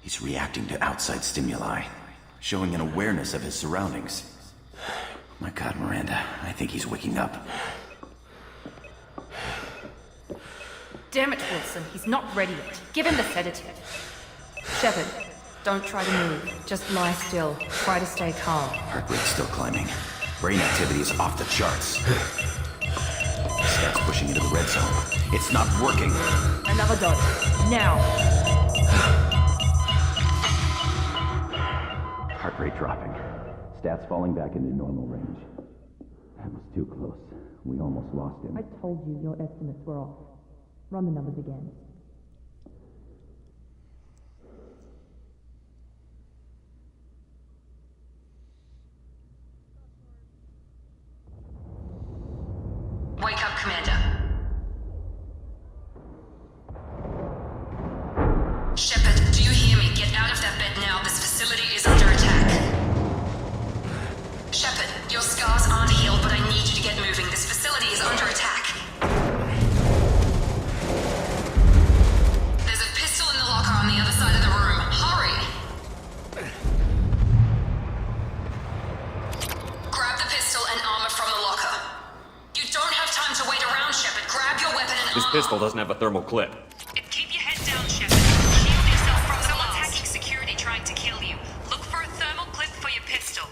He's reacting to outside stimuli, showing an awareness of his surroundings. My God, Miranda, I think he's waking up. Damn it, Wilson, he's not ready yet. Give him the sedative. Shepard, don't try to move. Just lie still. Try to stay calm. Heart rate's still climbing. Brain activity is off the charts. Stats pushing into the red zone. It's not working. Another dose. Now. Heart rate dropping. Stats falling back into normal range. That was too close. We almost lost him. I told you your estimates were off. Run the numbers again. Wake up, Commander. Shepard, do you hear me? Get out of that bed now. This facility is under attack. Shepard, your scars aren't healed, but I need you to get moving. This facility is under attack. There's a pistol in the locker on the other side of the room. Hurry! Grab the pistol and armor from the locker. You don't have time to wait around, Shepard. Grab your weapon and This armor. pistol doesn't have a thermal clip. Keep your head down, Shepard. Shield yourself from someone hacking security trying to kill you. Look for a thermal clip for your pistol.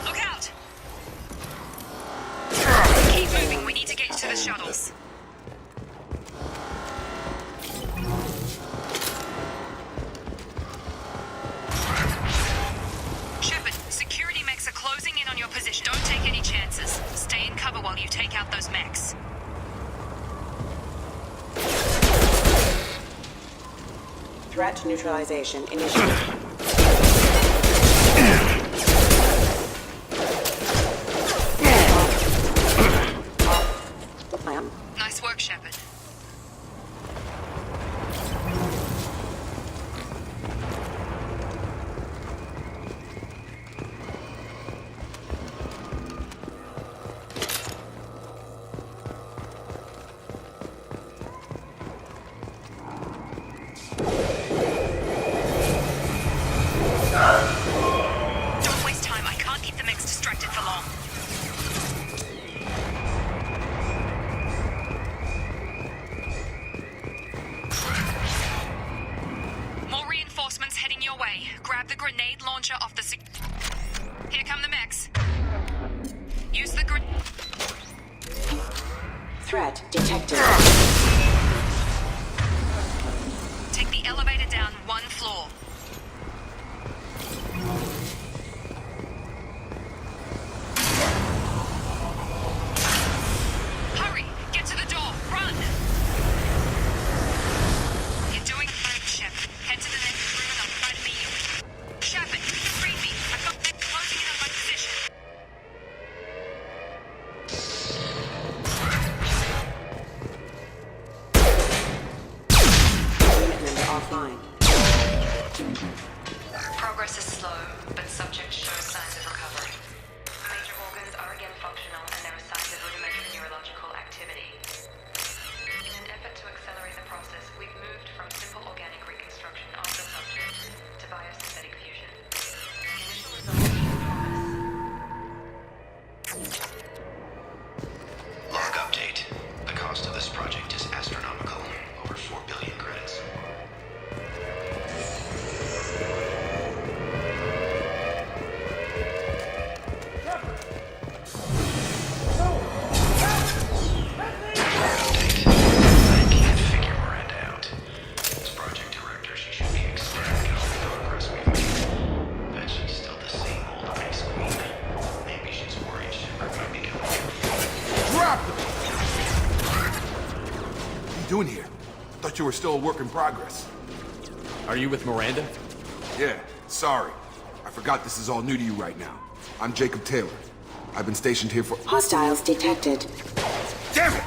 Look out! Keep moving. We need to get you to the shuttles. Shepard, security mechs are closing in on your position. Don't take any chances. Stay in cover while you take out those mechs. Threat neutralization initiated. I am. Nice work, Shepard. Don't waste time. I can't keep the mechs distracted for long. More reinforcements heading your way. Grab the grenade launcher off the Here come the mechs. Use the Threat detected. Take the elevator down one floor. Hurry! Get to the door! Run! You're doing great, Shep. Head to the next room and I'll try to meet you. Shepard, read me. I've got them closing in on my position. Unit member offline. Progress is slow, but subjects show signs of recovery. Major organs are again functional, and there are signs of rudimentary neurological activity. In an effort to accelerate the process, we've moved from simple organic reconstruction of the subject to biosynthetic fusion. Initial results promise. Log update. The cost of this project is astronomical. Over 4 billion credits. Update. I can't figure Miranda out. As project director, she should be ecstatic at all the progress we've made. Bet she's still the same old ice queen. Maybe she's worried Shepard might be coming here. Drop them! What are you doing here? Thought you were still a work in progress. Are you with Miranda? Yeah, sorry. I forgot this is all new to you right now. I'm Jacob Taylor. I've been stationed here for... Hostiles detected. Damn it!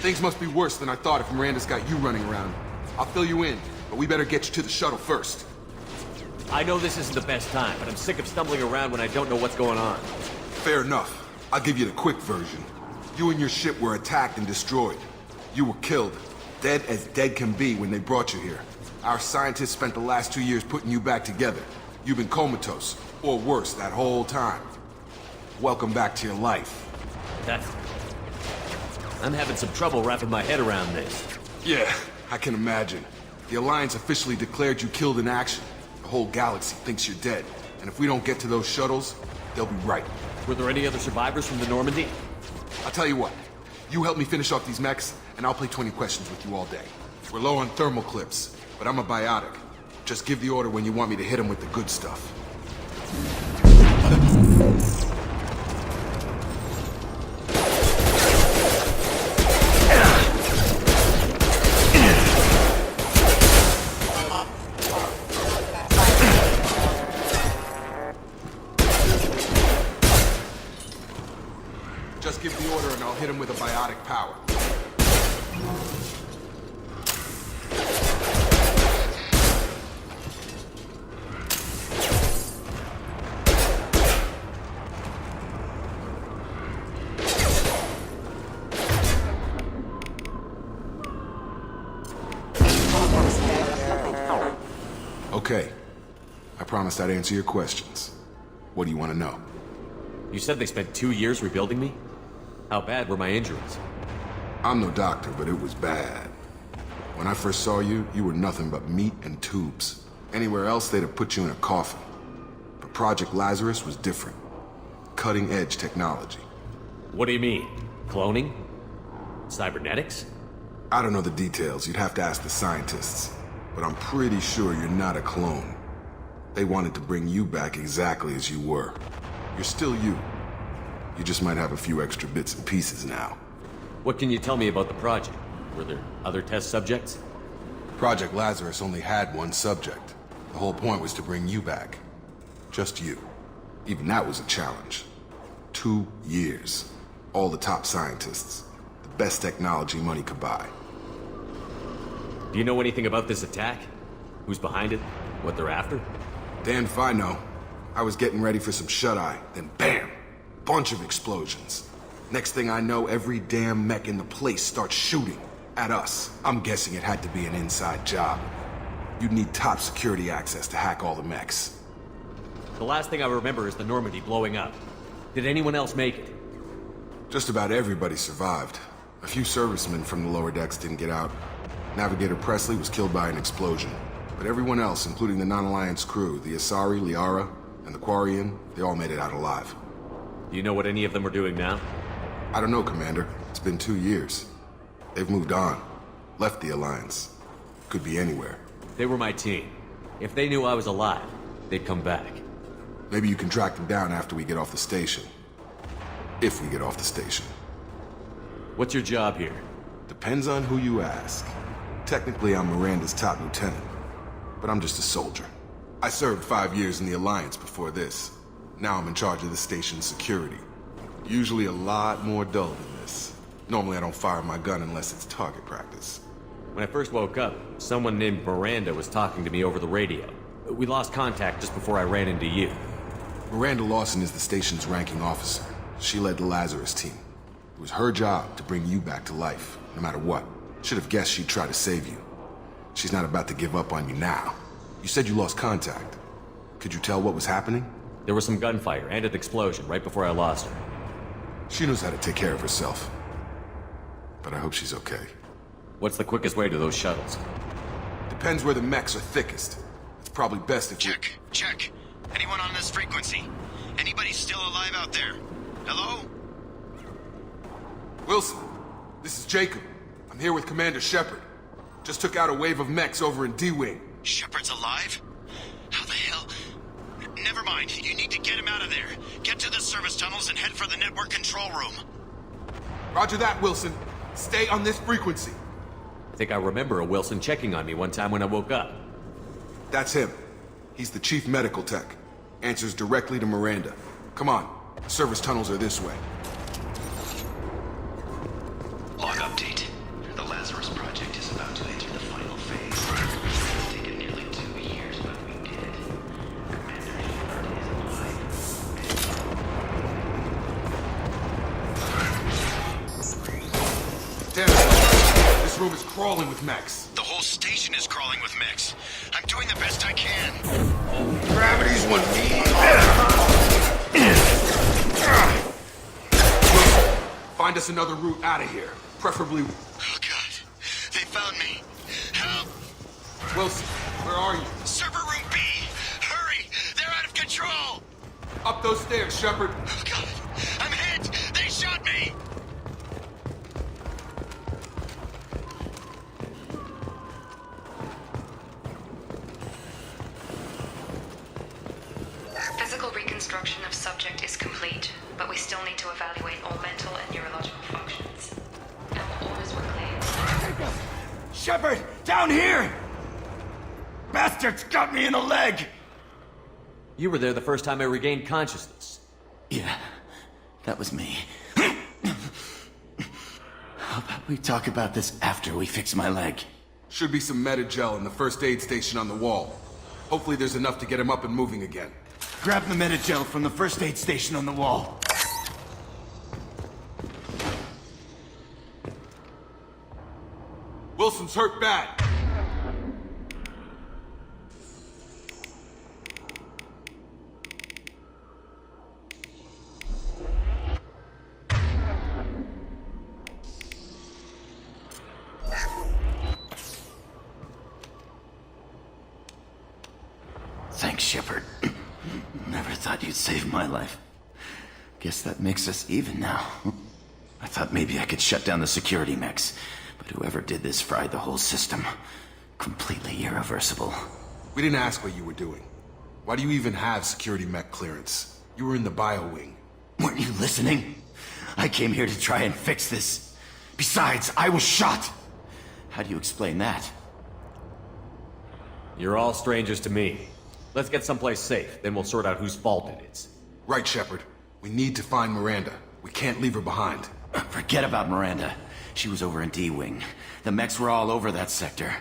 Things must be worse than I thought if Miranda's got you running around. I'll fill you in, but we better get you to the shuttle first. I know this isn't the best time, but I'm sick of stumbling around when I don't know what's going on. Fair enough. I'll give you the quick version. You and your ship were attacked and destroyed. You were killed. Dead as dead can be when they brought you here. Our scientists spent the last 2 years putting you back together. You've been comatose, or worse, that whole time. Welcome back to your life. I'm having some trouble wrapping my head around this. Yeah, I can imagine. The Alliance officially declared you killed in action. The whole galaxy thinks you're dead. And if we don't get to those shuttles, they'll be right. Were there any other survivors from the Normandy? I'll tell you what. You help me finish off these mechs, and I'll play 20 questions with you all day. We're low on thermal clips, but I'm a biotic. Just give the order when you want me to hit them with the good stuff. Just give the order and I'll hit him with a biotic power. Okay. I promised I'd answer your questions. What do you want to know? You said they spent 2 years rebuilding me? How bad were my injuries? I'm no doctor, but it was bad. When I first saw you, you were nothing but meat and tubes. Anywhere else, they'd have put you in a coffin. But Project Lazarus was different. Cutting-edge technology. What do you mean? Cloning? Cybernetics? I don't know the details. You'd have to ask the scientists. But I'm pretty sure you're not a clone. They wanted to bring you back exactly as you were. You're still you. You just might have a few extra bits and pieces now. What can you tell me about the project? Were there other test subjects? Project Lazarus only had one subject. The whole point was to bring you back. Just you. Even that was a challenge. 2 years. All the top scientists. The best technology money could buy. Do you know anything about this attack? Who's behind it? What they're after? Damned if I know. I was getting ready for some shut-eye, then bam! Bunch of explosions. Next thing I know, every damn mech in the place starts shooting at us. I'm guessing it had to be an inside job. You'd need top security access to hack all the mechs. The last thing I remember is the Normandy blowing up. Did anyone else make it? Just about everybody survived. A few servicemen from the lower decks didn't get out. Navigator Presley was killed by an explosion. But everyone else, including the non-Alliance crew, the Asari, Liara, and the Quarian, they all made it out alive. Do you know what any of them are doing now? I don't know, Commander. It's been 2 years. They've moved on. Left the Alliance. Could be anywhere. They were my team. If they knew I was alive, they'd come back. Maybe you can track them down after we get off the station. If we get off the station. What's your job here? Depends on who you ask. Technically, I'm Miranda's top lieutenant. But I'm just a soldier. I served 5 years in the Alliance before this. Now I'm in charge of the station's security. Usually a lot more dull than this. Normally I don't fire my gun unless it's target practice. When I first woke up, someone named Miranda was talking to me over the radio. We lost contact just before I ran into you. Miranda Lawson is the station's ranking officer. She led the Lazarus team. It was her job to bring you back to life, no matter what. Should have guessed she'd try to save you. She's not about to give up on you now. You said you lost contact. Could you tell what was happening? There was some gunfire and an explosion right before I lost her. She knows how to take care of herself. But I hope she's okay. What's the quickest way to those shuttles? Depends where the mechs are thickest. It's probably best if Check. Anyone on this frequency? Anybody still alive out there? Hello? Wilson, this is Jacob. I'm here with Commander Shepard. Just took out a wave of mechs over in D-Wing. Shepard's alive? How the hell? Never mind. You need to get him out of there. Get to the service tunnels and head for the network control room. Roger that, Wilson. Stay on this frequency. I think I remember a Wilson checking on me one time when I woke up. That's him. He's the chief medical tech. Answers directly to Miranda. Come on. Service tunnels are this way. Log update. The Lazarus Project is about to enter the final phase. It's taken nearly 2 years, but we did it. Commander Shepard is alive. Damn it. This room is crawling with mechs. The whole station is crawling with mechs. I'm doing the best I can. Gravity's one me. Find us another route out of here. Preferably... Oh god. They found me. Help! Wilson, where are you? Server room B! Hurry! They're out of control! Up those stairs, Shepard. Oh god! I'm hit! They shot me! Physical reconstruction of subject is complete, but we still need to evaluate all mental and neurological functions. Our orders were clear. Shepard, down here! Bastards got me in the leg! You were there the first time I regained consciousness. Yeah, that was me. How about we talk about this after we fix my leg? Should be some Medi-gel in the first aid station on the wall. Hopefully there's enough to get him up and moving again. Grab the Medi-gel from the first aid station on the wall. Wilson's hurt bad. Thanks, Shepard. Never thought you'd save my life. Guess that makes us even now. I thought maybe I could shut down the security mechs, but whoever did this fried the whole system. Completely irreversible. We didn't ask what you were doing. Why do you even have security mech clearance? You were in the bio wing. Weren't you listening? I came here to try and fix this. Besides, I was shot. How do you explain that? You're all strangers to me. Let's get someplace safe, then we'll sort out whose fault it is. Right, Shepard. We need to find Miranda. We can't leave her behind. Forget about Miranda. She was over in D-Wing. The mechs were all over that sector.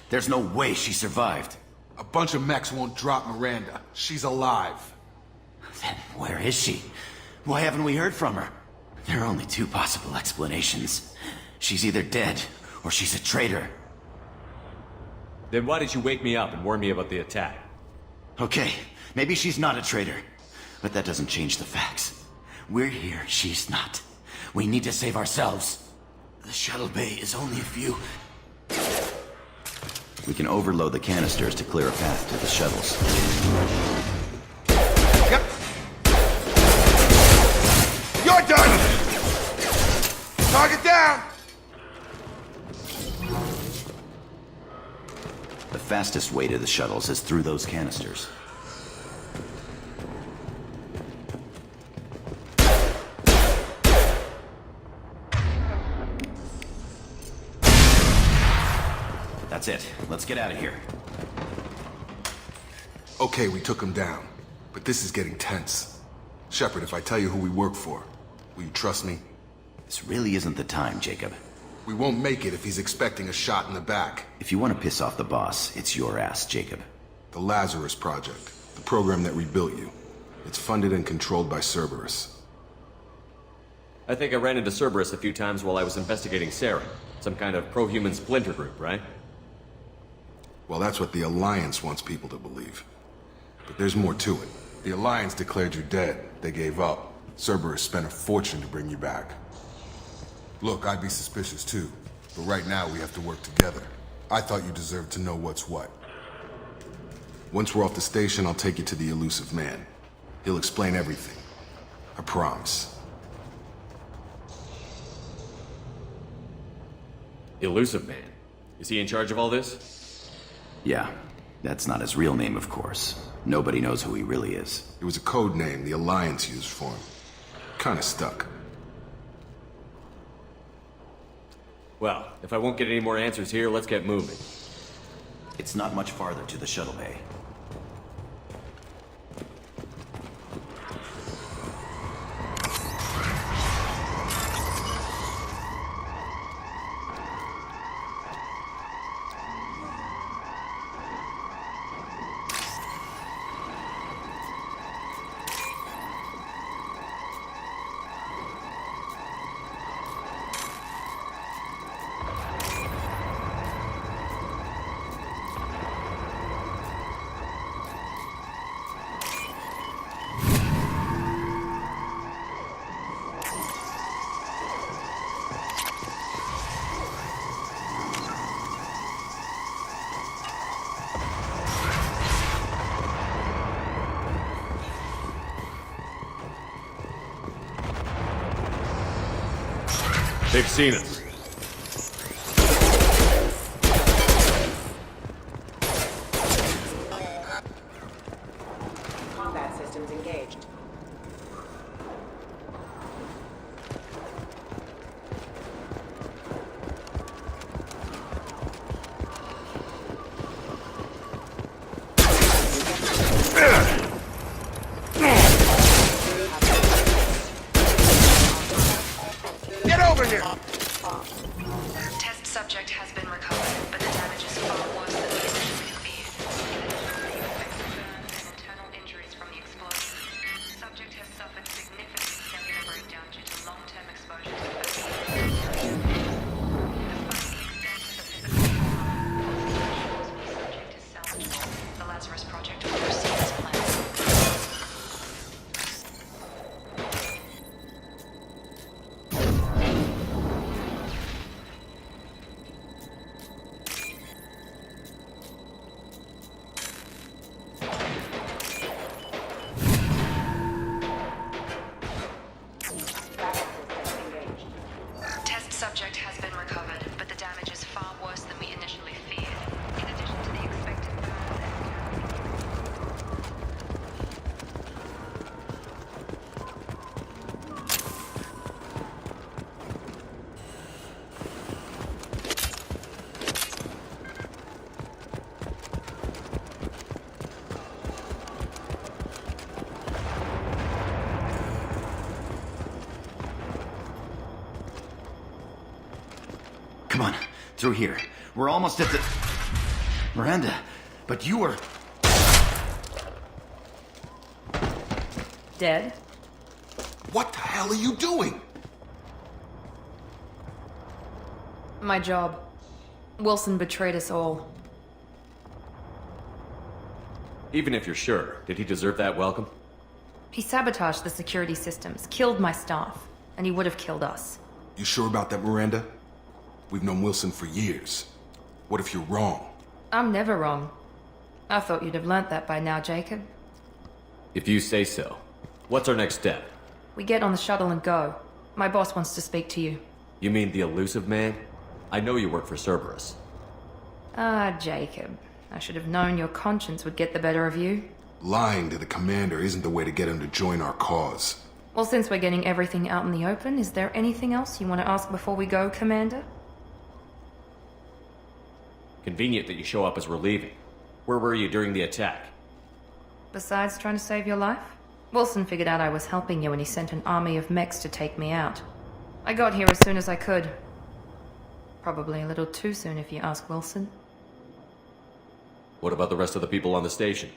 There's no way she survived. A bunch of mechs won't drop Miranda. She's alive. Then where is she? Why haven't we heard from her? There are only two possible explanations. She's either dead, or she's a traitor. Then why did you wake me up and warn me about the attack? Okay, maybe she's not a traitor. But that doesn't change the facts. We're here, she's not. We need to save ourselves. The shuttle bay is only a few... We can overload the canisters to clear a path to the shuttles. Yep. You're done! Target down! The fastest way to the shuttles is through those canisters. That's it. Let's get out of here. Okay, we took him down. But this is getting tense. Shepard, if I tell you who we work for, will you trust me? This really isn't the time, Jacob. We won't make it if he's expecting a shot in the back. If you want to piss off the boss, it's your ass, Jacob. The Lazarus Project, the program that rebuilt you. It's funded and controlled by Cerberus. I think I ran into Cerberus a few times while I was investigating Sarah. Some kind of pro-human splinter group, right? Well, that's what the Alliance wants people to believe. But there's more to it. The Alliance declared you dead. They gave up. Cerberus spent a fortune to bring you back. Look, I'd be suspicious too. But right now, we have to work together. I thought you deserved to know what's what. Once we're off the station, I'll take you to the Elusive Man. He'll explain everything. I promise. Elusive Man. Is he in charge of all this? Yeah, that's not his real name, of course. Nobody knows who he really is. It was a code name the Alliance used for him. Kinda stuck. Well, if I won't get any more answers here, let's get moving. It's not much farther to the shuttle bay. They've seen us. Combat systems engaged. Get over here! Test subject has been recovered, but the damage is far worse than we initially feared. The effects of burns and internal injuries from the explosion. Subject has suffered significant cellular breakdown due to long-term exposure to fatigue. Despite the extent of the physical harm, subject is salvageable. The Lazarus Project will proceed as planned. Test subject has been recovered, but the damage is far worse than we initially feared. In addition to the expected burns and Come on, through here. We're almost at the... Miranda, but you were... Dead? What the hell are you doing? My job. Wilson betrayed us all. Even if you're sure, did he deserve that welcome? He sabotaged the security systems, killed my staff, and he would have killed us. You sure about that, Miranda? We've known Wilson for years. What if you're wrong? I'm never wrong. I thought you'd have learnt that by now, Jacob. If you say so. What's our next step? We get on the shuttle and go. My boss wants to speak to you. You mean the elusive man? I know you work for Cerberus. Ah, Jacob. I should have known your conscience would get the better of you. Lying to the commander isn't the way to get him to join our cause. Well, since we're getting everything out in the open, is there anything else you want to ask before we go, Commander? Convenient that you show up as we're leaving. Where were you during the attack? Besides trying to save your life? Wilson figured out I was helping you and he sent an army of mechs to take me out. I got here as soon as I could. Probably a little too soon if you ask Wilson. What about the rest of the people on the station?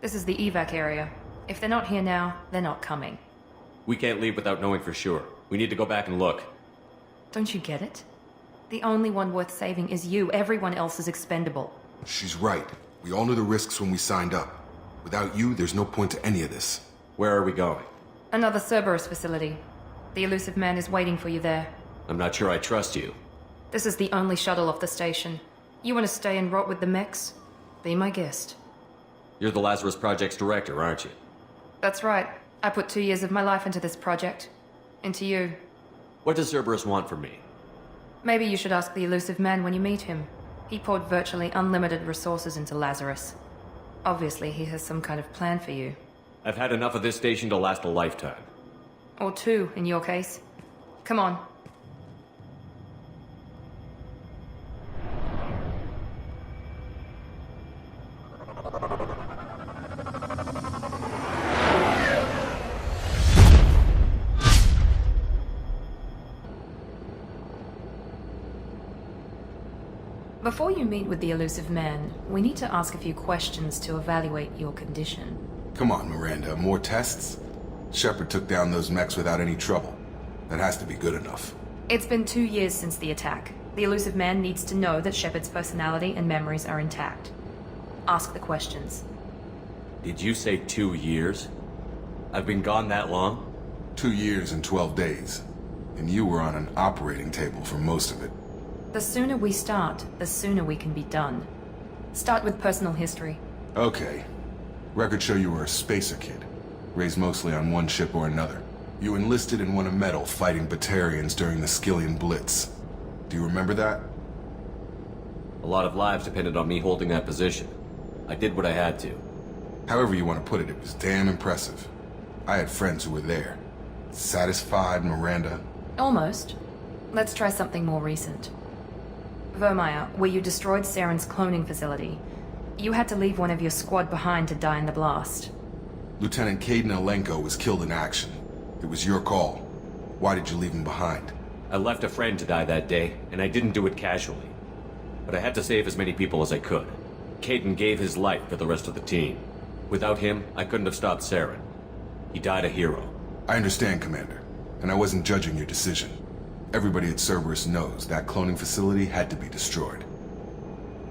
This is the evac area. If they're not here now, they're not coming. We can't leave without knowing for sure. We need to go back and look. Don't you get it? The only one worth saving is you. Everyone else is expendable. She's right. We all knew the risks when we signed up. Without you, there's no point to any of this. Where are we going? Another Cerberus facility. The elusive man is waiting for you there. I'm not sure I trust you. This is the only shuttle off the station. You want to stay and rot with the mechs? Be my guest. You're the Lazarus Project's director, aren't you? That's right. I put 2 years of my life into this project. Into you. What does Cerberus want from me? Maybe you should ask the elusive man when you meet him. He poured virtually unlimited resources into Lazarus. Obviously, he has some kind of plan for you. I've had enough of this station to last a lifetime. Or 2, in your case. Come on. Before you meet with the elusive man, we need to ask a few questions to evaluate your condition. Come on, Miranda, more tests? Shepard took down those mechs without any trouble. That has to be good enough. It's been 2 years since the attack. The elusive man needs to know that Shepard's personality and memories are intact. Ask the questions. Did you say 2 years? I've been gone that long? 2 years and 12 days. And you were on an operating table for most of it. The sooner we start, the sooner we can be done. Start with personal history. Okay. Records show you were a spacer kid. Raised mostly on one ship or another. You enlisted and won a medal fighting Batarians during the Skillian Blitz. Do you remember that? A lot of lives depended on me holding that position. I did what I had to. However you want to put it, it was damn impressive. I had friends who were there. Satisfied, Miranda? Almost. Let's try something more recent. Vermeer, where you destroyed Saren's cloning facility. You had to leave one of your squad behind to die in the blast. Lieutenant Caden Alenko was killed in action. It was your call. Why did you leave him behind? I left a friend to die that day, and I didn't do it casually. But I had to save as many people as I could. Caden gave his life for the rest of the team. Without him, I couldn't have stopped Saren. He died a hero. I understand, Commander, and I wasn't judging your decision. Everybody at Cerberus knows that cloning facility had to be destroyed.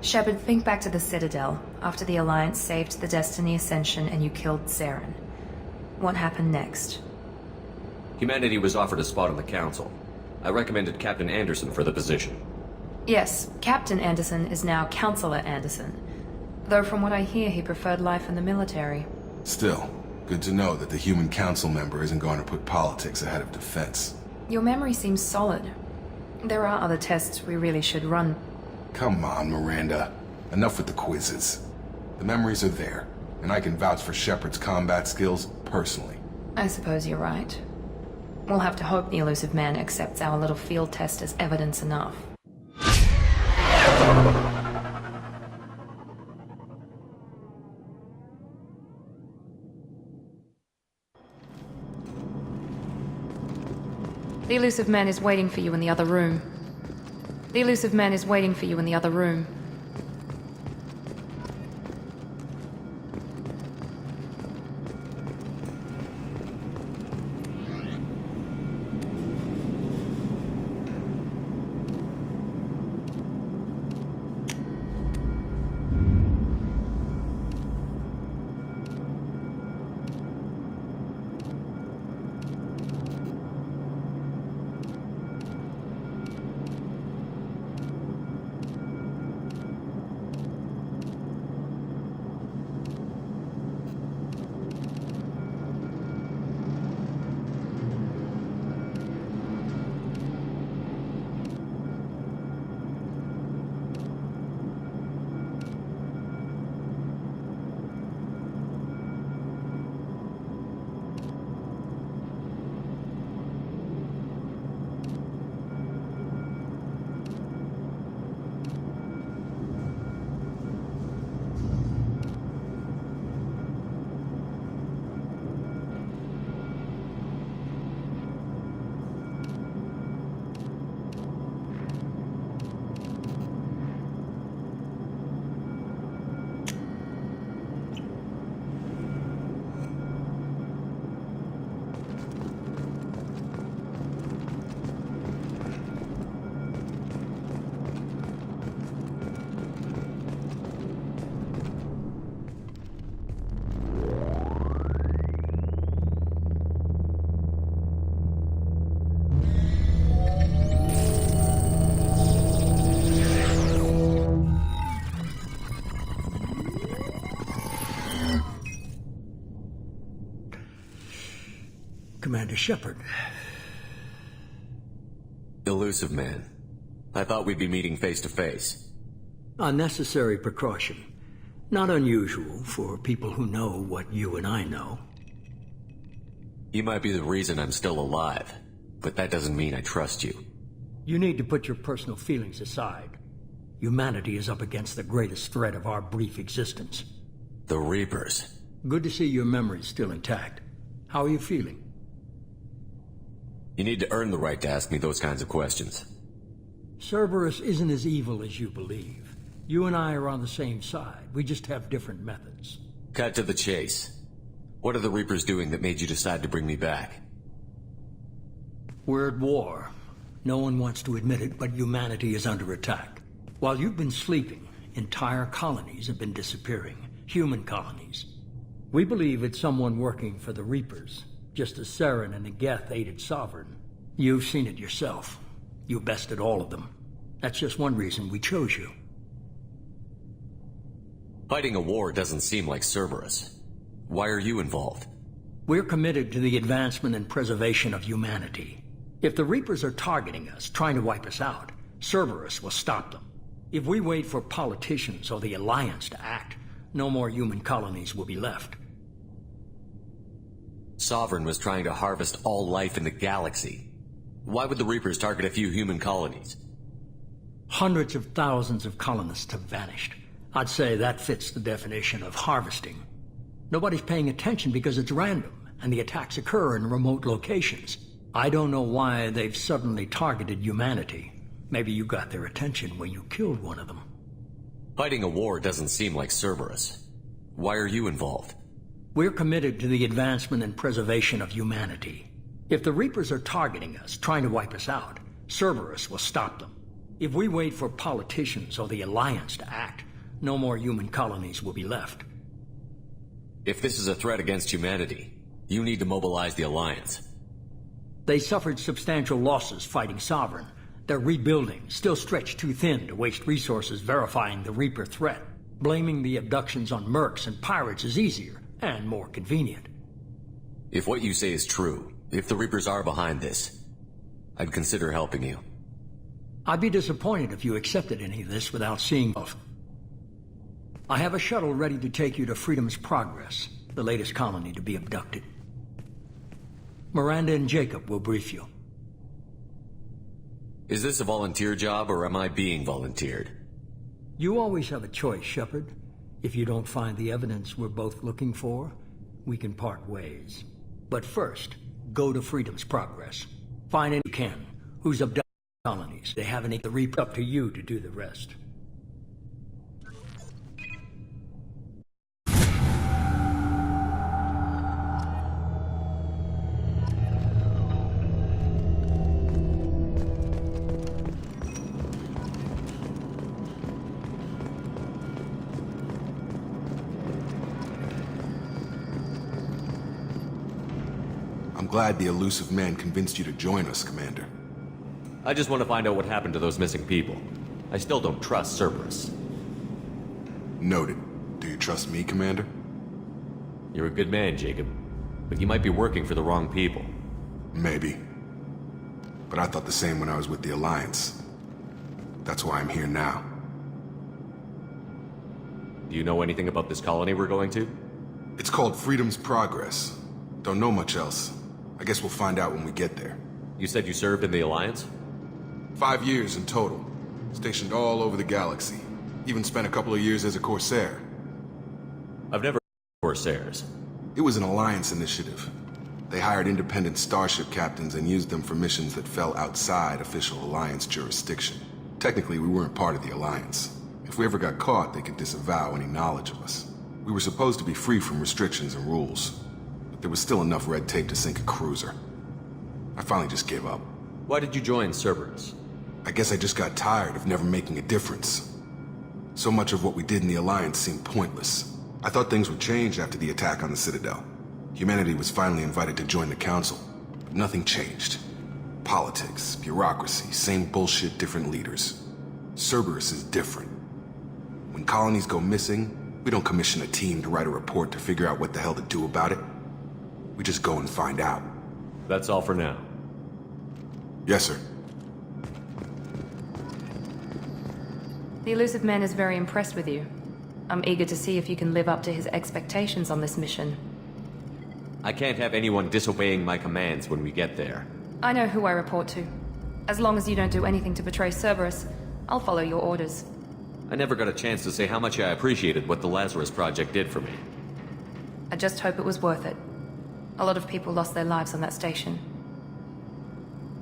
Shepard, think back to the Citadel, after the Alliance saved the Destiny Ascension and you killed Saren. What happened next? Humanity was offered a spot on the Council. I recommended Captain Anderson for the position. Yes, Captain Anderson is now Counselor Anderson. Though from what I hear, he preferred life in the military. Still, good to know that the human council member isn't going to put politics ahead of defense. Your memory seems solid. There are other tests we really should run. Come on, Miranda. Enough with the quizzes. The memories are there, and I can vouch for Shepard's combat skills personally. I suppose you're right. We'll have to hope the Elusive Man accepts our little field test as evidence enough. The Elusive Man is waiting for you in the other room. The Elusive Man is waiting for you in the other room. Commander Shepard. Elusive Man. I thought we'd be meeting face to face. Unnecessary precaution. Not unusual for people who know what you and I know. You might be the reason I'm still alive, but that doesn't mean I trust you. You need to put your personal feelings aside. Humanity is up against the greatest threat of our brief existence. The Reapers. Good to see your memory's still intact. How are you feeling? You need to earn the right to ask me those kinds of questions. Cerberus isn't as evil as you believe. You and I are on the same side. We just have different methods. Cut to the chase. What are the Reapers doing that made you decide to bring me back? We're at war. No one wants to admit it, but humanity is under attack. While you've been sleeping, entire colonies have been disappearing. Human colonies. We believe it's someone working for the Reapers, just as Saren and the Geth aided Sovereign. You've seen it yourself. You bested all of them. That's just one reason we chose you. Fighting a war doesn't seem like Cerberus. Why are you involved? We're committed to the advancement and preservation of humanity. If the Reapers are targeting us, trying to wipe us out, Cerberus will stop them. If we wait for politicians or the Alliance to act, no more human colonies will be left. Sovereign was trying to harvest all life in the galaxy. Why would the Reapers target a few human colonies? Hundreds of thousands of colonists have vanished. I'd say that fits the definition of harvesting. Nobody's paying attention because it's random, and the attacks occur in remote locations. I don't know why they've suddenly targeted humanity. Maybe you got their attention when you killed one of them. Fighting a war doesn't seem like Cerberus. Why are you involved? We're committed to the advancement and preservation of humanity. If the Reapers are targeting us, trying to wipe us out, Cerberus will stop them. If we wait for politicians or the Alliance to act, no more human colonies will be left. If this is a threat against humanity, you need to mobilize the Alliance. They suffered substantial losses fighting Sovereign. They're rebuilding, still stretched too thin to waste resources verifying the Reaper threat. Blaming the abductions on mercs and pirates is easier and more convenient. If what you say is true, if the Reapers are behind this, I'd consider helping you. I'd be disappointed if you accepted any of this without seeing both. I have a shuttle ready to take you to Freedom's Progress, the latest colony to be abducted. Miranda and Jacob will brief you. Is this a volunteer job, or am I being volunteered? You always have a choice, Shepard. If you don't find the evidence we're both looking for, we can part ways. But first, go to Freedom's Progress. Find any you can who's abducted colonies. They haven't the Reaper. Up to you to do the rest. I'm glad the elusive man convinced you to join us, Commander. I just want to find out what happened to those missing people. I still don't trust Cerberus. Noted. Do you trust me, Commander? You're a good man, Jacob. But you might be working for the wrong people. Maybe. But I thought the same when I was with the Alliance. That's why I'm here now. Do you know anything about this colony we're going to? It's called Freedom's Progress. Don't know much else. I guess we'll find out when we get there. You said you served in the Alliance? 5 years in total. Stationed all over the galaxy. Even spent a couple of years as a Corsair. I've never heard of Corsairs. It was an Alliance initiative. They hired independent starship captains and used them for missions that fell outside official Alliance jurisdiction. Technically, we weren't part of the Alliance. If we ever got caught, they could disavow any knowledge of us. We were supposed to be free from restrictions and rules. But there was still enough red tape to sink a cruiser. I finally just gave up. Why did you join Cerberus? I guess I just got tired of never making a difference. So much of what we did in the Alliance seemed pointless. I thought things would change after the attack on the Citadel. Humanity was finally invited to join the Council, but nothing changed. Politics, bureaucracy, same bullshit, different leaders. Cerberus is different. When colonies go missing, we don't commission a team to write a report to figure out what the hell to do about it. We just go and find out. That's all for now. Yes, sir. The elusive man is very impressed with you. I'm eager to see if you can live up to his expectations on this mission. I can't have anyone disobeying my commands when we get there. I know who I report to. As long as you don't do anything to betray Cerberus, I'll follow your orders. I never got a chance to say how much I appreciated what the Lazarus Project did for me. I just hope it was worth it. A lot of people lost their lives on that station.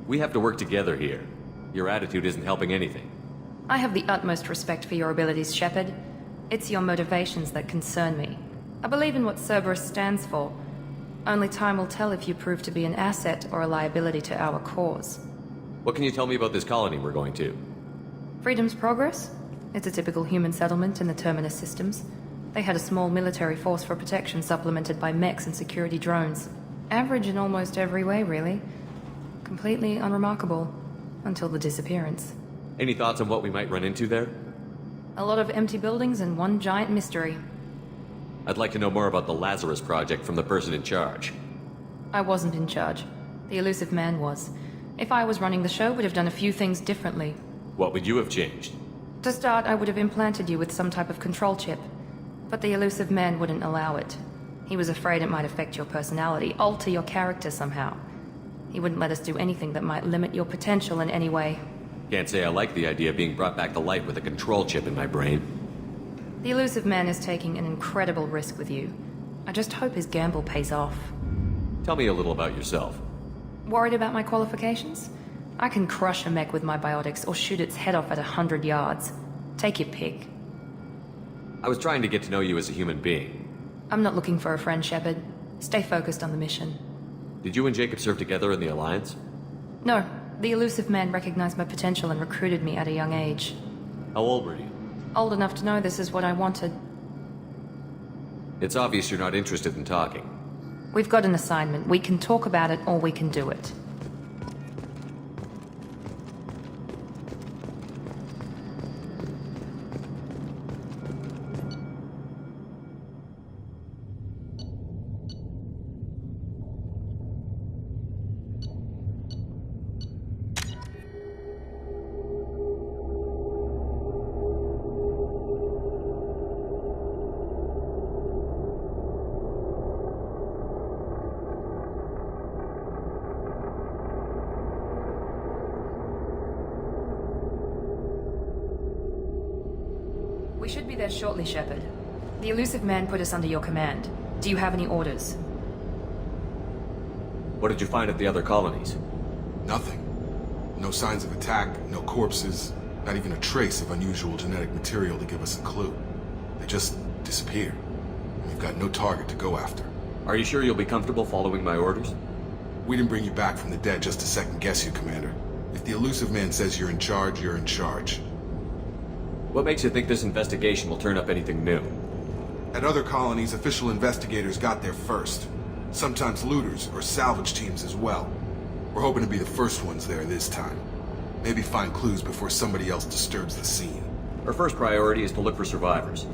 We have to work together here. Your attitude isn't helping anything. I have the utmost respect for your abilities, Shepard. It's your motivations that concern me. I believe in what Cerberus stands for. Only time will tell if you prove to be an asset or a liability to our cause. What can you tell me about this colony we're going to? Freedom's Progress? It's a typical human settlement in the Terminus systems. They had a small military force for protection supplemented by mechs and security drones. Average in almost every way, really. Completely unremarkable. Until the disappearance. Any thoughts on what we might run into there? A lot of empty buildings and one giant mystery. I'd like to know more about the Lazarus Project from the person in charge. I wasn't in charge. The elusive man was. If I was running the show, would have done a few things differently. What would you have changed? To start, I would have implanted you with some type of control chip. But the elusive man wouldn't allow it. He was afraid it might affect your personality, alter your character somehow. He wouldn't let us do anything that might limit your potential in any way. Can't say I like the idea of being brought back to life with a control chip in my brain. The elusive man is taking an incredible risk with you. I just hope his gamble pays off. Tell me a little about yourself. Worried about my qualifications? I can crush a mech with my biotics or shoot its head off at 100 yards. Take your pick. I was trying to get to know you as a human being. I'm not looking for a friend, Shepard. Stay focused on the mission. Did you and Jacob serve together in the Alliance? No, the elusive man recognized my potential and recruited me at a young age. How old were you? Old enough to know this is what I wanted. It's obvious you're not interested in talking. We've got an assignment. We can talk about it or we can do it. We should be there shortly, Shepard. The elusive man put us under your command. Do you have any orders? What did you find at the other colonies? Nothing. No signs of attack, no corpses, not even a trace of unusual genetic material to give us a clue. They just disappeared. And we've got no target to go after. Are you sure you'll be comfortable following my orders? We didn't bring you back from the dead just to second guess you, Commander. If the elusive man says you're in charge, you're in charge. What makes you think this investigation will turn up anything new? At other colonies, official investigators got there first. Sometimes looters or salvage teams as well. We're hoping to be the first ones there this time. Maybe find clues before somebody else disturbs the scene. Our first priority is to look for survivors.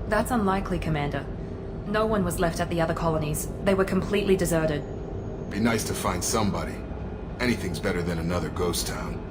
That's unlikely, Commander. No one was left at the other colonies. They were completely deserted. Be nice to find somebody. Anything's better than another ghost town.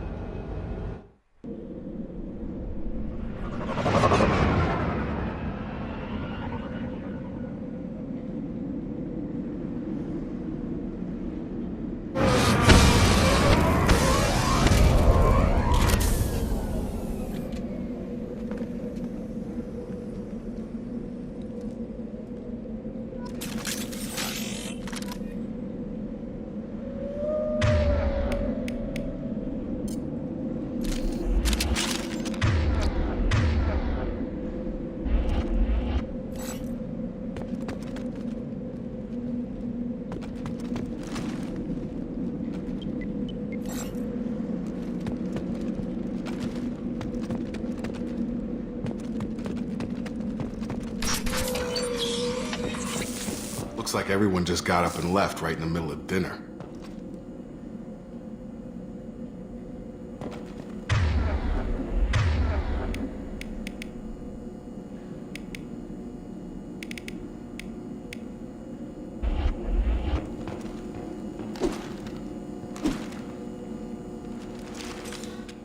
Looks like everyone just got up and left right in the middle of dinner.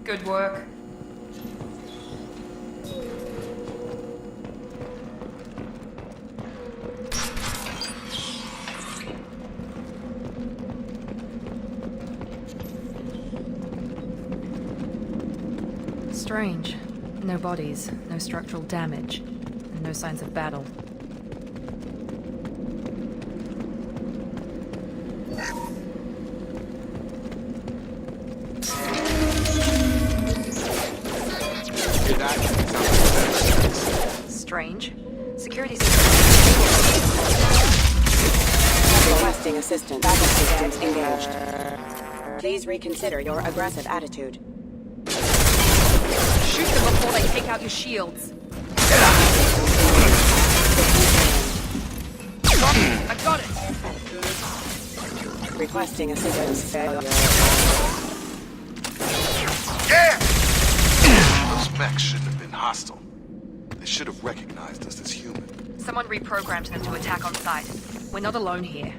Good work. Strange. No bodies, no structural damage, and no signs of battle. Hear that? Sounds like Strange. Security system. Requesting assistance. Backup systems engaged. Please reconsider your aggressive attitude. Shoot them before they take out your shields. I got it. Requesting assistance. Yeah! Those mechs shouldn't have been hostile. They should have recognized us as human. Someone reprogrammed them to attack on sight. We're not alone here.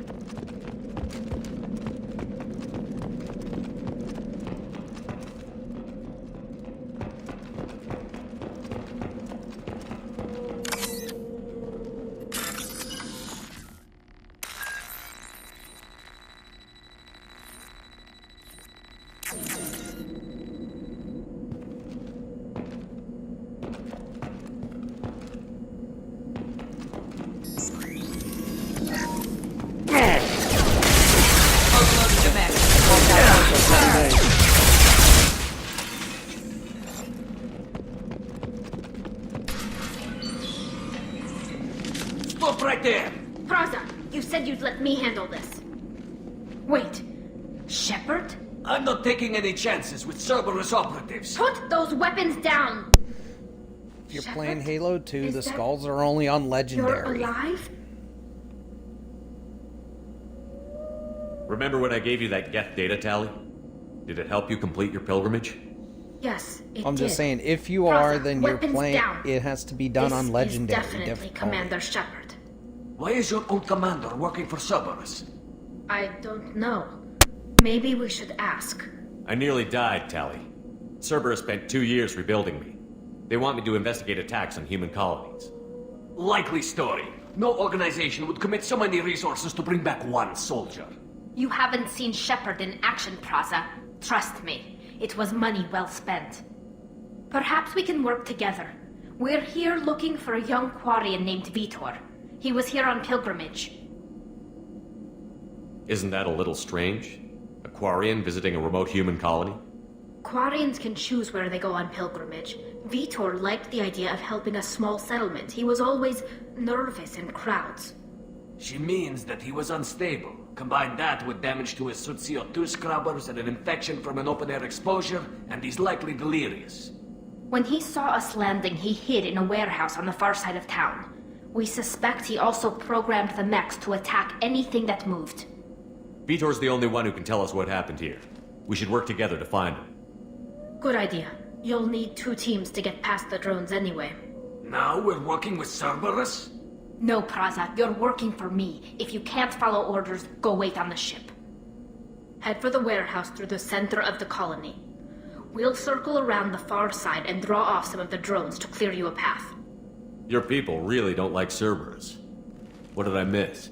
me handle this. Wait, Shepard? I'm not taking any chances with Cerberus operatives. Put those weapons down! If you're Shepard? playing Halo 2, Is the that- skulls are only on You're Legendary. alive? Remember when I gave you that Geth data tally? Did it help you complete your pilgrimage? Yes, it I'm just did. saying, if you Praza, are, then you're weapons playing. down. It has to be done on Legendary This is definitely difficulty. Commander Shepard. Why is your old commander working for Cerberus? I don't know. Maybe we should ask. I nearly died, Tally. Cerberus spent 2 years rebuilding me. They want me to investigate attacks on human colonies. Likely story. No organization would commit so many resources to bring back one soldier. You haven't seen Shepard in action, Praza. Trust me, it was money well spent. Perhaps we can work together. We're here looking for a young Quarian named Vitor. He was here on pilgrimage. Isn't that a little strange? A Quarian visiting a remote human colony? Quarians can choose where they go on pilgrimage. Vitor liked the idea of helping a small settlement. He was always nervous in crowds. She means that he was unstable. Combine that with damage to his suit CO2 scrubbers and an infection from an open-air exposure, and he's likely delirious. When he saw us landing, he hid in a warehouse on the far side of town. We suspect he also programmed the mechs to attack anything that moved. Vitor's the only one who can tell us what happened here. We should work together to find him. Good idea. You'll need 2 teams to get past the drones anyway. Now we're working with Cerberus? No, Praza, you're working for me. If you can't follow orders, go wait on the ship. Head for the warehouse through the center of the colony. We'll circle around the far side and draw off some of the drones to clear you a path. Your people really don't like Cerberus. What did I miss?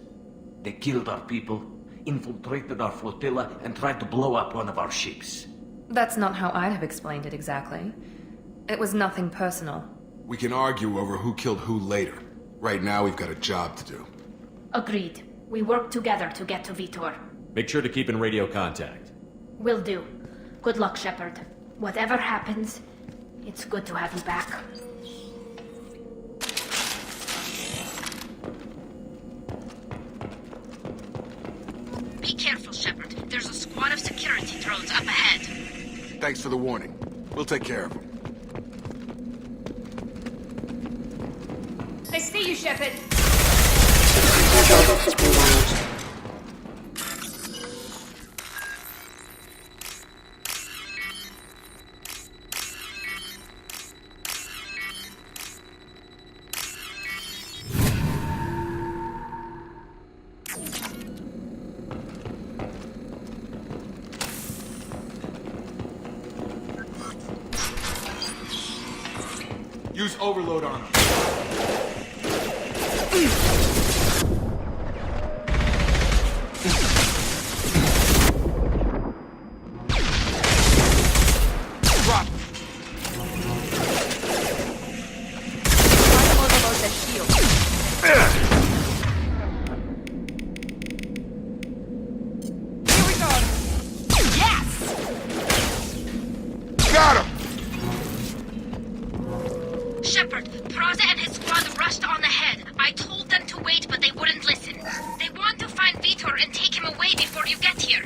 They killed our people, infiltrated our flotilla, and tried to blow up one of our ships. That's not how I'd have explained it exactly. It was nothing personal. We can argue over who killed who later. Right now, we've got a job to do. Agreed. We work together to get to Vitor. Make sure to keep in radio contact. Will do. Good luck, Shepard. Whatever happens, it's good to have you back. Be careful, Shepard. There's a squad of security drones up ahead. Thanks for the warning. We'll take care of them. I see you, Shepard. Use overload on them. Drop. Here we go. Yes! Got him! Shepard, Praza and his squad rushed on ahead. I told them to wait, but they wouldn't listen. They want to find Vitor and take him away before you get here.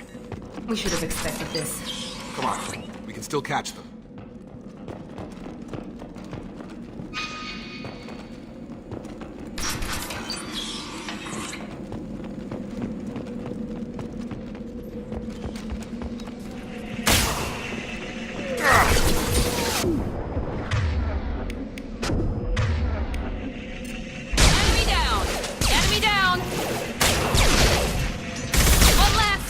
We should have expected this. Come on. We can still catch them. Enemy down! Enemy down! One left!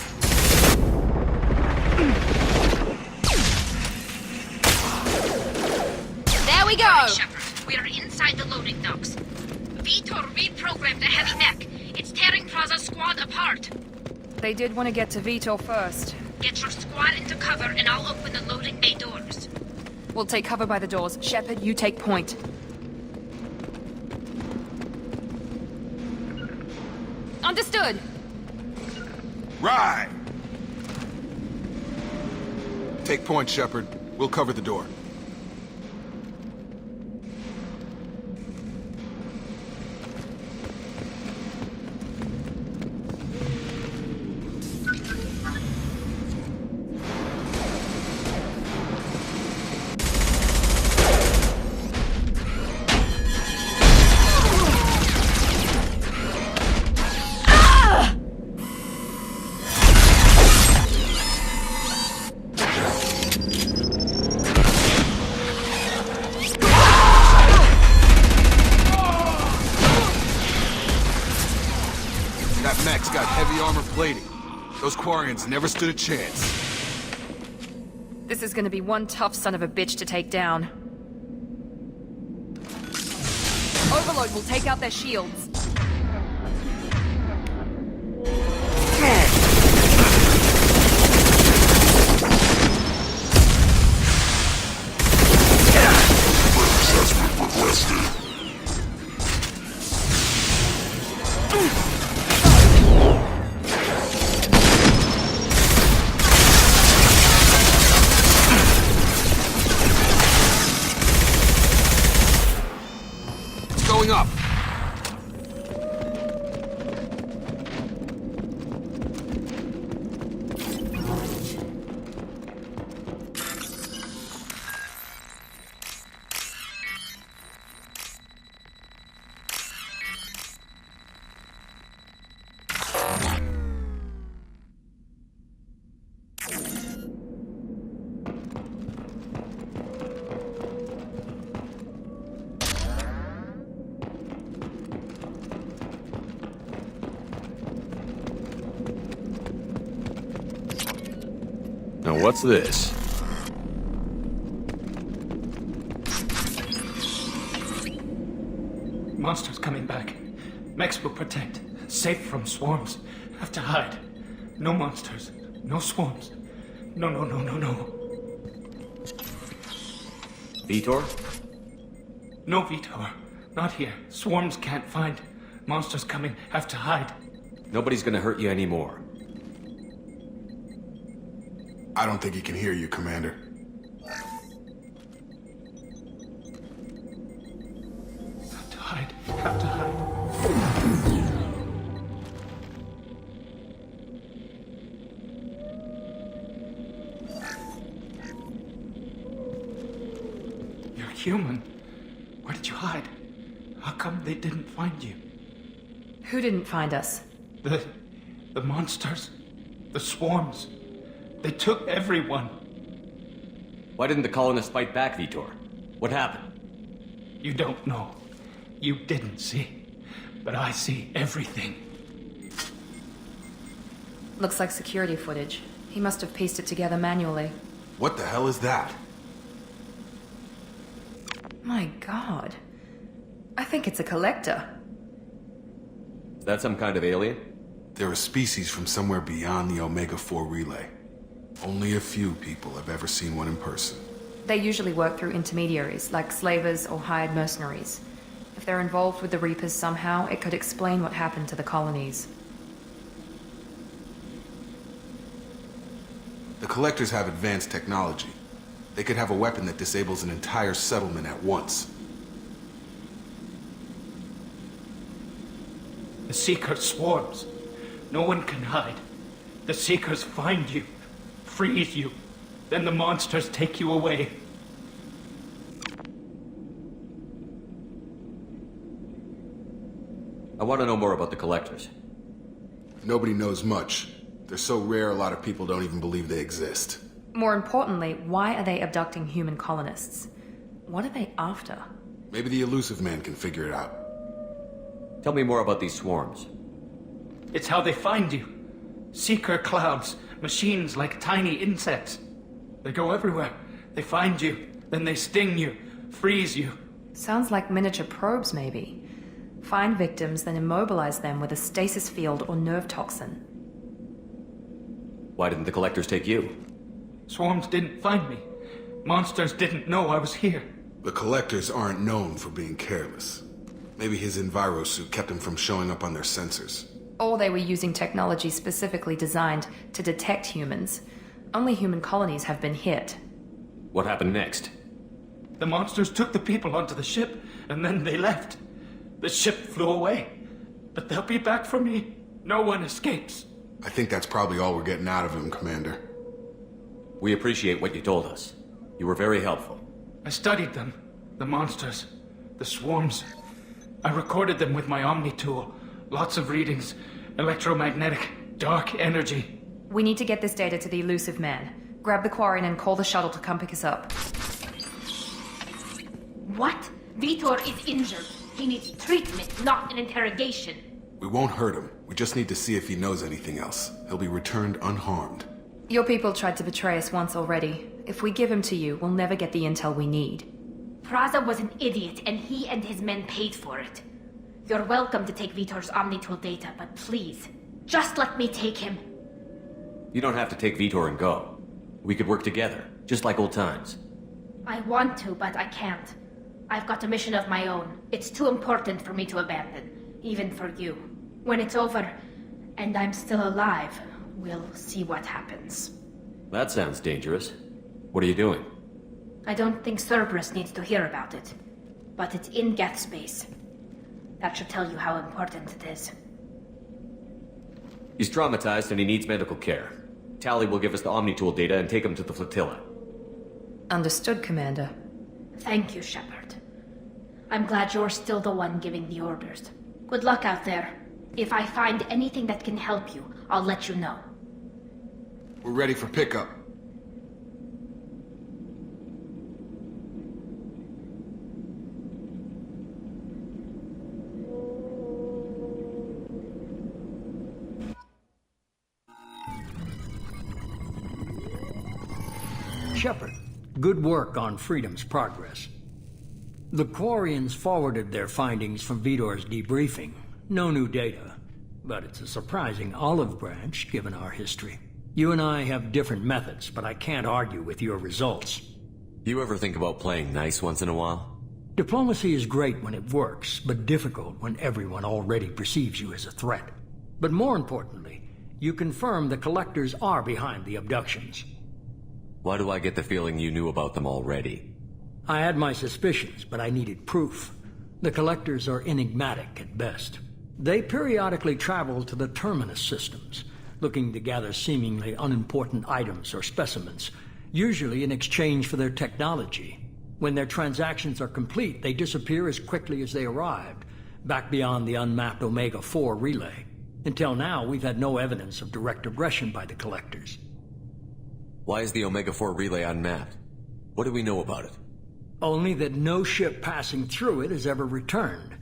There we go! Shepard, we are inside the loading docks. Vitor reprogrammed the heavy mech. It's tearing Praza's squad apart. They did want to get to Vitor first. Get your squad into cover and I'll open the loading bay doors. We'll take cover by the doors. Shepard, you take point. Understood. Right! Take point, Shepard. We'll cover the door. plating. Those Quarians never stood a chance. This is gonna be one tough son of a bitch to take down. Overload will take out their shields. It's going up. Now what's this? Monsters coming back. Mechs will protect. Safe from swarms. Have to hide. No monsters. No swarms. No. Vitor? No Vitor. Not here. Swarms can't find. Monsters coming. Have to hide. Nobody's gonna hurt you anymore. I don't think he can hear you, Commander. Have to hide. Have to hide. You're human. Where did you hide? How come they didn't find you? Who didn't find us? The monsters. The swarms. They took everyone. Why didn't the colonists fight back, Vitor? What happened? You don't know. You didn't see. But I see everything. Looks like security footage. He must have pieced it together manually. What the hell is that? My god. I think it's a collector. Is that some kind of alien? They're a species from somewhere beyond the Omega-4 relay. Only a few people have ever seen one in person. They usually work through intermediaries, like slavers or hired mercenaries. If they're involved with the Reapers somehow, it could explain what happened to the colonies. The Collectors have advanced technology. They could have a weapon that disables an entire settlement at once. The Seeker swarms. No one can hide. The Seekers find you, freeze you, then the monsters take you away. I want to know more about the Collectors. Nobody knows much. They're so rare, a lot of people don't even believe they exist. More importantly, why are they abducting human colonists? What are they after? Maybe the Elusive Man can figure it out. Tell me more about these swarms. It's how they find you. Seeker clouds, machines like tiny insects. They go everywhere. They find you, then they sting you, freeze you. Sounds like miniature probes, maybe. Find victims, then immobilize them with a stasis field or nerve toxin. Why didn't the Collectors take you? Swarms didn't find me. Monsters didn't know I was here. The Collectors aren't known for being careless. Maybe his envirosuit kept him from showing up on their sensors. Or they were using technology specifically designed to detect humans. Only human colonies have been hit. What happened next? The monsters took the people onto the ship, and then they left. The ship flew away. But they'll be back for me. No one escapes. I think that's probably all we're getting out of him, Commander. We appreciate what you told us. You were very helpful. I studied them. The monsters. The swarms. I recorded them with my Omni tool. Lots of readings. Electromagnetic. Dark energy. We need to get this data to the Elusive Man. Grab the Quarian and call the shuttle to come pick us up. What? Vitor is injured. He needs treatment, not an interrogation. We won't hurt him. We just need to see if he knows anything else. He'll be returned unharmed. Your people tried to betray us once already. If we give him to you, we'll never get the intel we need. Praza was an idiot, and he and his men paid for it. You're welcome to take Vitor's Omnitool data, but please, just let me take him. You don't have to take Vitor and go. We could work together, just like old times. I want to, but I can't. I've got a mission of my own. It's too important for me to abandon, even for you. When it's over, and I'm still alive, we'll see what happens. That sounds dangerous. What are you doing? I don't think Cerberus needs to hear about it, but it's in Geth space. That should tell you how important it is. He's traumatized and he needs medical care. Tali will give us the Omnitool data and take him to the flotilla. Understood, Commander. Thank you, Shepard. I'm glad you're still the one giving the orders. Good luck out there. If I find anything that can help you, I'll let you know. We're ready for pickup. Shepard, good work on Freedom's progress. The Quarians forwarded their findings from Vitor's debriefing. No new data, but it's a surprising olive branch given our history. You and I have different methods, but I can't argue with your results. You ever think about playing nice once in a while? Diplomacy is great when it works, but difficult when everyone already perceives you as a threat. But more importantly, you confirm the Collectors are behind the abductions. Why do I get the feeling you knew about them already? I had my suspicions, but I needed proof. The Collectors are enigmatic at best. They periodically travel to the Terminus systems, looking to gather seemingly unimportant items or specimens, usually in exchange for their technology. When their transactions are complete, they disappear as quickly as they arrived, back beyond the unmapped Omega-4 relay. Until now, we've had no evidence of direct aggression by the Collectors. Why is the Omega-4 relay unmapped? What do we know about it? Only that no ship passing through it has ever returned.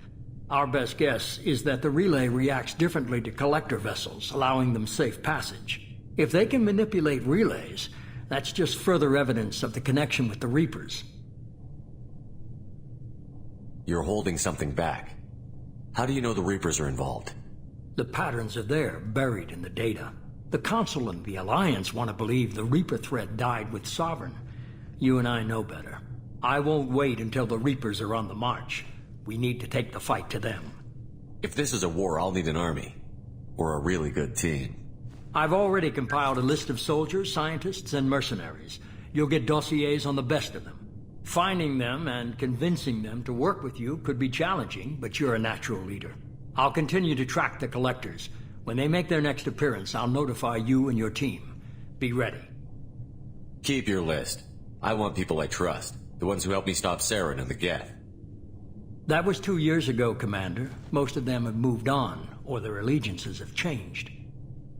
Our best guess is that the relay reacts differently to Collector vessels, allowing them safe passage. If they can manipulate relays, that's just further evidence of the connection with the Reapers. You're holding something back. How do you know the Reapers are involved? The patterns are there, buried in the data. The Council and the Alliance want to believe the Reaper threat died with Sovereign. You and I know better. I won't wait until the Reapers are on the march. We need to take the fight to them. If this is a war, I'll need an army. Or a really good team. I've already compiled a list of soldiers, scientists, and mercenaries. You'll get dossiers on the best of them. Finding them and convincing them to work with you could be challenging, but you're a natural leader. I'll continue to track the Collectors. When they make their next appearance, I'll notify you and your team. Be ready. Keep your list. I want people I trust. The ones who helped me stop Saren and the Geth. That was 2 years ago, Commander. Most of them have moved on, or their allegiances have changed.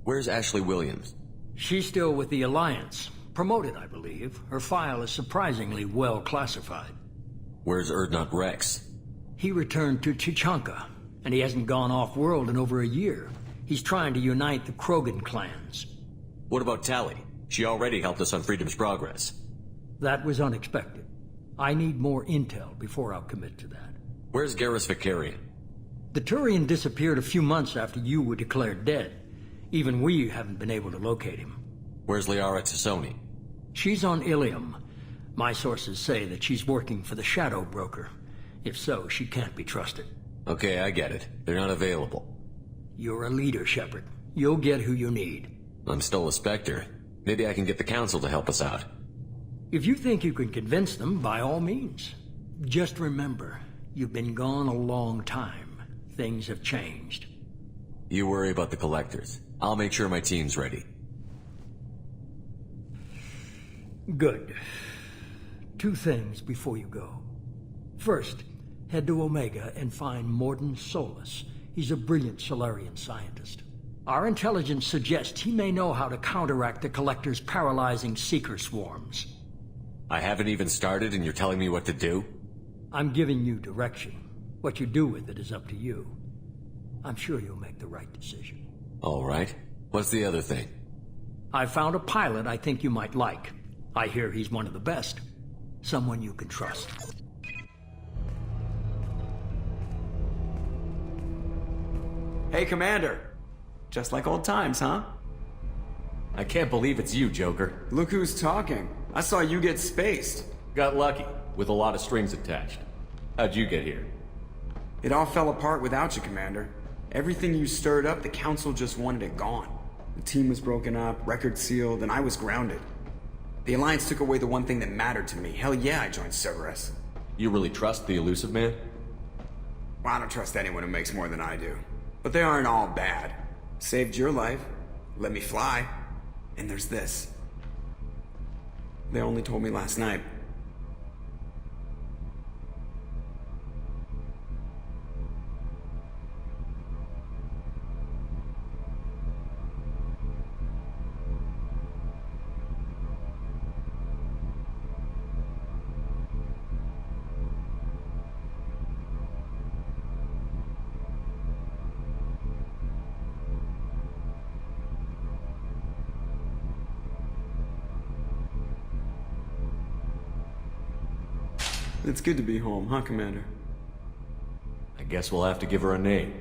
Where's Ashley Williams? She's still with the Alliance. Promoted, I believe. Her file is surprisingly well classified. Where's Urdnot Rex? He returned to Chichanka, and he hasn't gone off-world in over a year. He's trying to unite the Krogan clans. What about Tali? She already helped us on Freedom's progress. That was unexpected. I need more intel before I'll commit to that. Where's Garrus Vicarian? The Turian disappeared a few months after you were declared dead. Even we haven't been able to locate him. Where's Liara Tassoni? She's on Ilium. My sources say that she's working for the Shadow Broker. If so, she can't be trusted. Okay, I get it. They're not available. You're a leader, Shepard. You'll get who you need. I'm still a Spectre. Maybe I can get the Council to help us out. If you think you can convince them, by all means. Just remember, you've been gone a long time. Things have changed. You worry about the Collectors. I'll make sure my team's ready. Good. 2 things before you go. First, head to Omega and find Mordin Solus. He's a brilliant Solarian scientist. Our intelligence suggests he may know how to counteract the Collector's paralyzing Seeker swarms. I haven't even started and you're telling me what to do? I'm giving you direction. What you do with it is up to you. I'm sure you'll make the right decision. All right. What's the other thing? I found a pilot I think you might like. I hear he's one of the best. Someone you can trust. Hey, Commander. Just like old times, huh? I can't believe it's you, Joker. Look who's talking. I saw you get spaced. Got lucky, with a lot of strings attached. How'd you get here? It all fell apart without you, Commander. Everything you stirred up, the Council just wanted it gone. The team was broken up, record sealed, and I was grounded. The Alliance took away the one thing that mattered to me. Hell yeah, I joined Cerberus. You really trust the Illusive Man? Well, I don't trust anyone who makes more than I do. But they aren't all bad. Saved your life, let me fly, and there's this. They only told me last night. It's good to be home, huh, Commander? I guess we'll have to give her a name.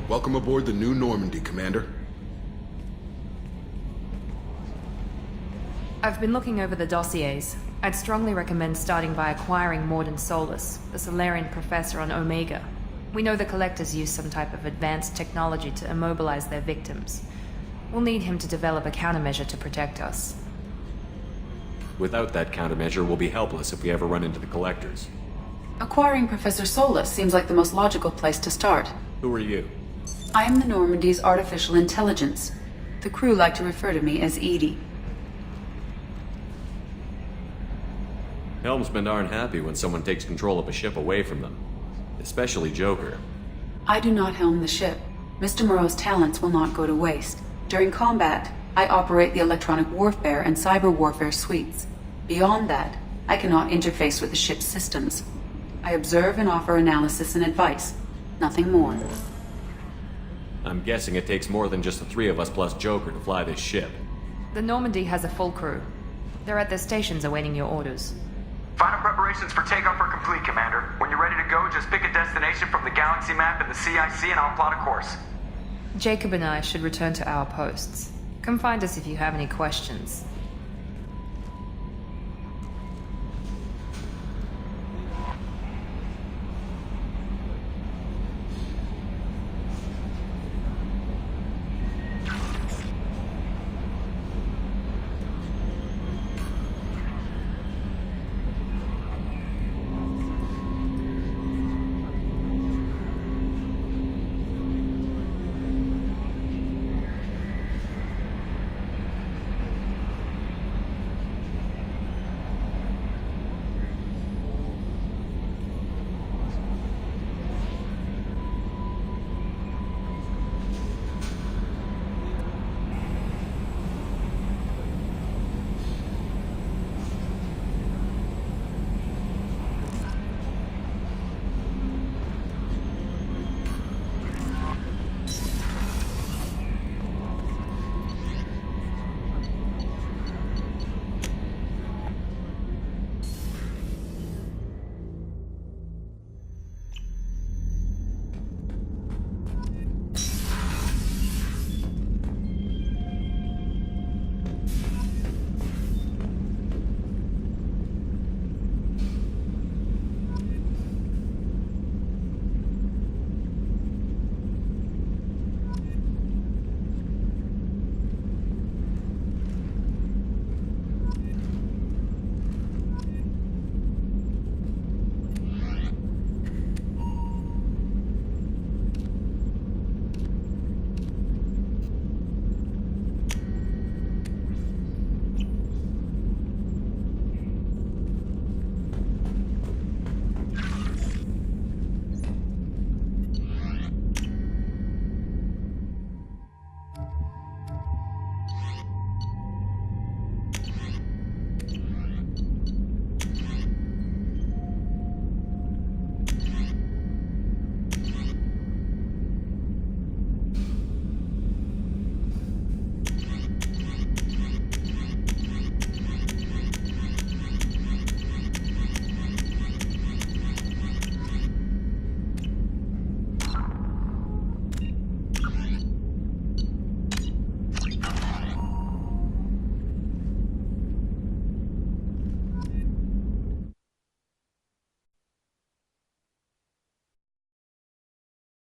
Welcome aboard the New Normandy, Commander. I've been looking over the dossiers. I'd strongly recommend starting by acquiring Morden Solus, the Solarian professor on Omega. We know the Collectors use some type of advanced technology to immobilize their victims. We'll need him to develop a countermeasure to protect us. Without that countermeasure, we'll be helpless if we ever run into the Collectors. Acquiring Professor Solus seems like the most logical place to start. Who are you? I am the Normandy's artificial intelligence. The crew like to refer to me as Edie. Helmsmen aren't happy when someone takes control of a ship away from them. Especially Joker. I do not helm the ship. Mr. Moreau's talents will not go to waste. During combat, I operate the electronic warfare and cyber warfare suites. Beyond that, I cannot interface with the ship's systems. I observe and offer analysis and advice. Nothing more. I'm guessing it takes more than just the three of us plus Joker to fly this ship. The Normandy has a full crew. They're at their stations awaiting your orders. Final preparations for takeoff are complete, Commander. When you're ready to go, just pick a destination from the galaxy map and the CIC and I'll plot a course. Jacob and I should return to our posts. Come find us if you have any questions.